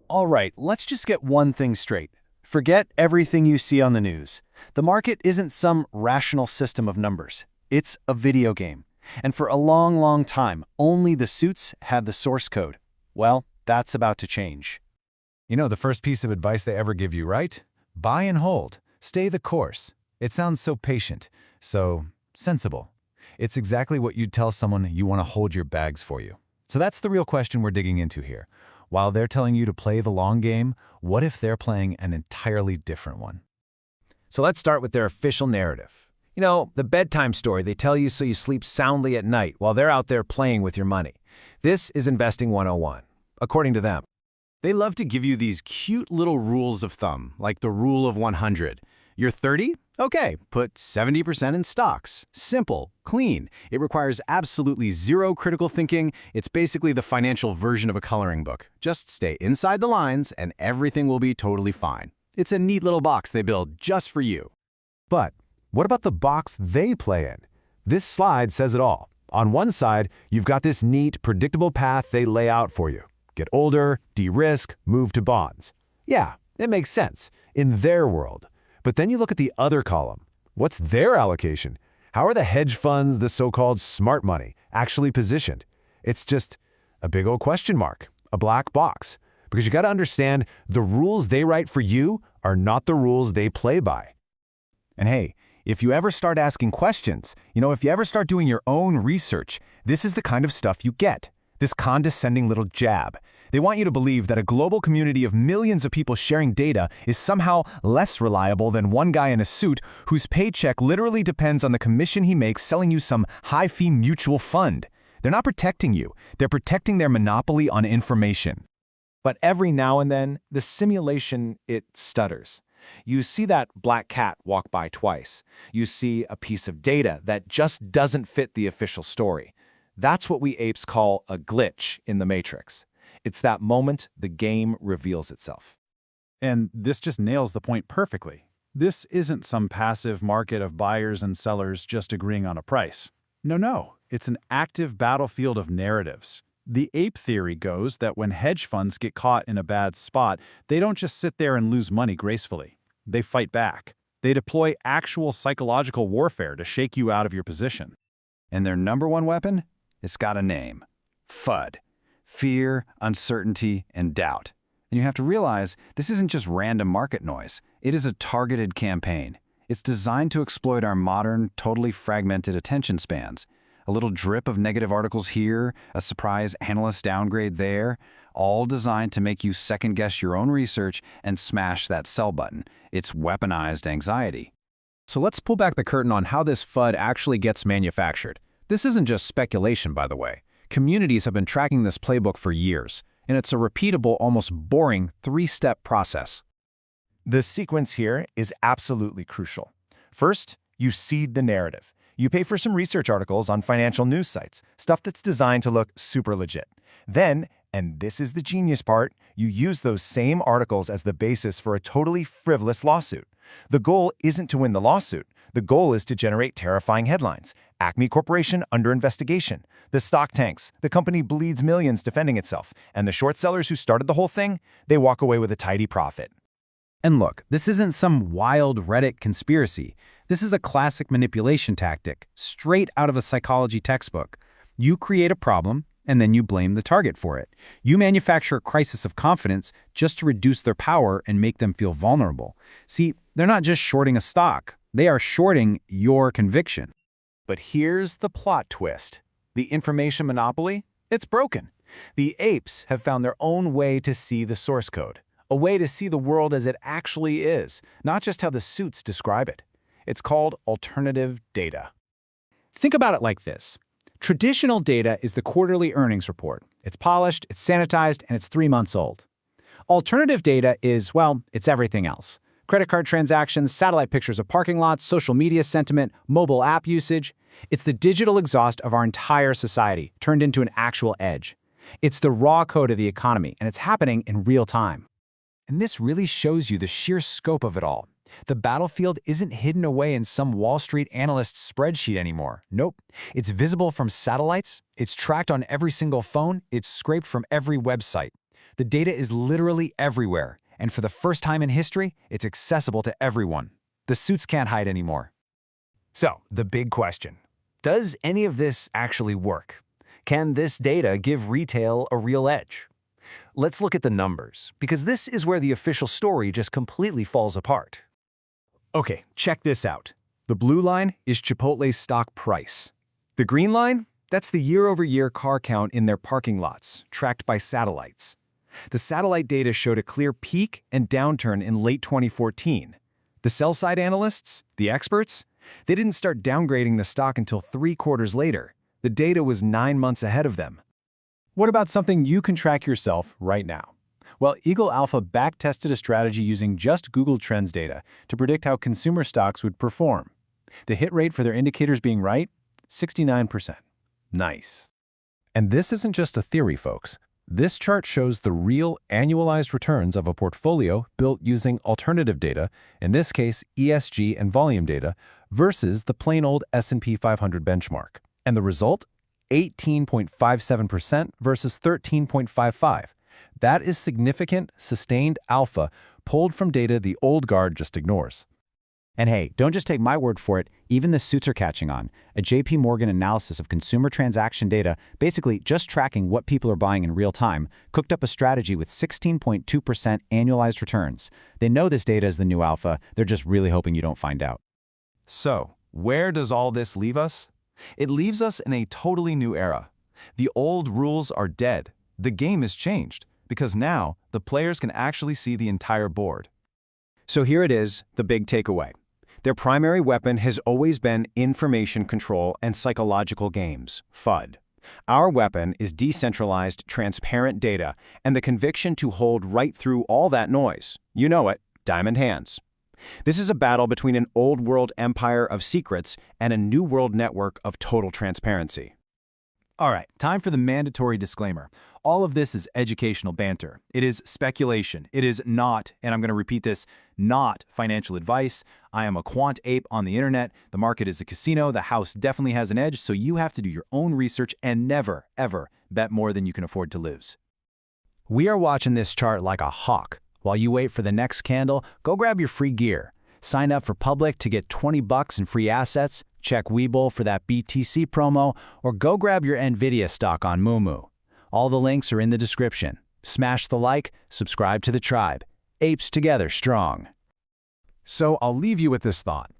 All right, let's just get one thing straight. Forget everything you see on the news. The market isn't some rational system of numbers. It's a video game. And for a long, long time, only the suits had the source code. Well, that's about to change. You know the first piece of advice they ever give you, right? Buy and hold. Stay the course. It sounds so patient, so sensible. It's exactly what you'd tell someone you want to hold your bags for you. So that's the real question we're digging into here. While they're telling you to play the long game, what if they're playing an entirely different one? So let's start with their official narrative. You know, the bedtime story they tell you so you sleep soundly at night while they're out there playing with your money. This is Investing 101, according to them. They love to give you these cute little rules of thumb, like the rule of 100. You're 30? Okay, put 70% in stocks. Simple, clean. It requires absolutely zero critical thinking. It's basically the financial version of a coloring book. Just stay inside the lines and everything will be totally fine. It's a neat little box they build just for you. But what about the box they play in? This slide says it all. On one side, you've got this neat, predictable path they lay out for you. Get older, de-risk, move to bonds. Yeah, it makes sense in their world. But then you look at the other column. What's their allocation? How are the hedge funds, the so-called smart money, actually positioned? It's just a big old question mark, a black box. Because you got to understand, the rules they write for you are not the rules they play by. And hey, if you ever start asking questions, if you ever start doing your own research, this is the kind of stuff you get. This condescending little jab. They want you to believe that a global community of millions of people sharing data is somehow less reliable than one guy in a suit whose paycheck literally depends on the commission he makes selling you some high-fee mutual fund. They're not protecting you. They're protecting their monopoly on information. But every now and then, the simulation, it stutters. You see that black cat walk by twice. You see a piece of data that just doesn't fit the official story. That's what we apes call a glitch in the matrix. It's that moment the game reveals itself. And this just nails the point perfectly. This isn't some passive market of buyers and sellers just agreeing on a price. No, it's an active battlefield of narratives. The ape theory goes that when hedge funds get caught in a bad spot, they don't just sit there and lose money gracefully. They fight back. They deploy actual psychological warfare to shake you out of your position. And their number one weapon? It's got a name. FUD. Fear, uncertainty, and doubt. And you have to realize this isn't just random market noise. It is a targeted campaign. It's designed to exploit our modern, totally fragmented attention spans. A little drip of negative articles here, a surprise analyst downgrade there, all designed to make you second-guess your own research and smash that sell button. It's weaponized anxiety. So let's pull back the curtain on how this FUD actually gets manufactured. This isn't just speculation, by the way. Communities have been tracking this playbook for years, and it's a repeatable, almost boring, three-step process. The sequence here is absolutely crucial. First, you seed the narrative. You pay for some research articles on financial news sites, stuff that's designed to look super legit. Then, and this is the genius part, you use those same articles as the basis for a totally frivolous lawsuit. The goal isn't to win the lawsuit. The goal is to generate terrifying headlines. Acme Corporation under investigation. The stock tanks. The company bleeds millions defending itself. And the short sellers who started the whole thing, they walk away with a tidy profit. And look, this isn't some wild Reddit conspiracy. This is a classic manipulation tactic, straight out of a psychology textbook. You create a problem, and then you blame the target for it. You manufacture a crisis of confidence just to reduce their power and make them feel vulnerable. See, they're not just shorting a stock. They are shorting your conviction. But here's the plot twist. The information monopoly? It's broken. The apes have found their own way to see the source code, a way to see the world as it actually is, not just how the suits describe it. It's called alternative data. Think about it like this. Traditional data is the quarterly earnings report. It's polished, it's sanitized, and it's 3 months old. Alternative data is, well, it's everything else. Credit card transactions, satellite pictures of parking lots, social media sentiment, mobile app usage. It's the digital exhaust of our entire society, turned into an actual edge. It's the raw code of the economy, and it's happening in real time. And this really shows you the sheer scope of it all. The battlefield isn't hidden away in some Wall Street analyst's spreadsheet anymore. Nope. It's visible from satellites, it's tracked on every single phone, it's scraped from every website. The data is literally everywhere, and for the first time in history, it's accessible to everyone. The suits can't hide anymore. So, the big question. Does any of this actually work? Can this data give retail a real edge? Let's look at the numbers, because this is where the official story just completely falls apart. Okay, check this out. The blue line is Chipotle's stock price. The green line? That's the year-over-year car count in their parking lots, tracked by satellites. The satellite data showed a clear peak and downturn in late 2014. The sell-side analysts, the experts, they didn't start downgrading the stock until 3 quarters later. The data was 9 months ahead of them. What about something you can track yourself right now? Well, Eagle Alpha backtested a strategy using just Google Trends data to predict how consumer stocks would perform. The hit rate for their indicators being right? 69%. Nice. And this isn't just a theory, folks. This chart shows the real annualized returns of a portfolio built using alternative data, in this case ESG and volume data, versus the plain old S&P 500 benchmark. And the result? 18.57% versus 13.55%. That is significant, sustained alpha pulled from data the old guard just ignores. And hey, don't just take my word for it, even the suits are catching on. A JP Morgan analysis of consumer transaction data, basically just tracking what people are buying in real time, cooked up a strategy with 16.2% annualized returns. They know this data is the new alpha, they're just really hoping you don't find out. So, where does all this leave us? It leaves us in a totally new era. The old rules are dead. The game is changed, because now the players can actually see the entire board. So here it is, the big takeaway. Their primary weapon has always been information control and psychological games, FUD. Our weapon is decentralized, transparent data and the conviction to hold right through all that noise. You know it, diamond hands. This is a battle between an old-world empire of secrets and a new-world network of total transparency. All right, time for the mandatory disclaimer. All of this is educational banter. It is speculation. It is not, and I'm going to repeat this, not financial advice. I am a Quant-Ape on the internet. The market is a casino. The house definitely has an edge, so you have to do your own research and never, ever bet more than you can afford to lose. We are watching this chart like a hawk. While you wait for the next candle, go grab your free gear. Sign up for Public to get $20 in free assets, check Webull for that BTC promo, or go grab your NVIDIA stock on Moomoo. All the links are in the description. Smash the like, subscribe to the tribe. Apes together strong. So I'll leave you with this thought.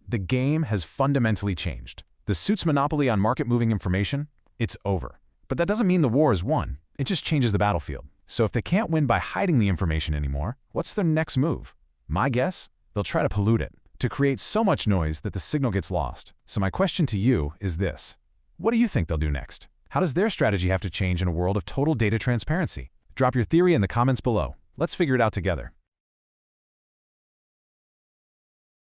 The game has fundamentally changed. The suit's monopoly on market-moving information, it's over. But that doesn't mean the war is won. It just changes the battlefield. So if they can't win by hiding the information anymore, what's their next move? My guess? They'll try to pollute it, to create so much noise that the signal gets lost. So my question to you is this. What do you think they'll do next? How does their strategy have to change in a world of total data transparency? Drop your theory in the comments below. Let's figure it out together.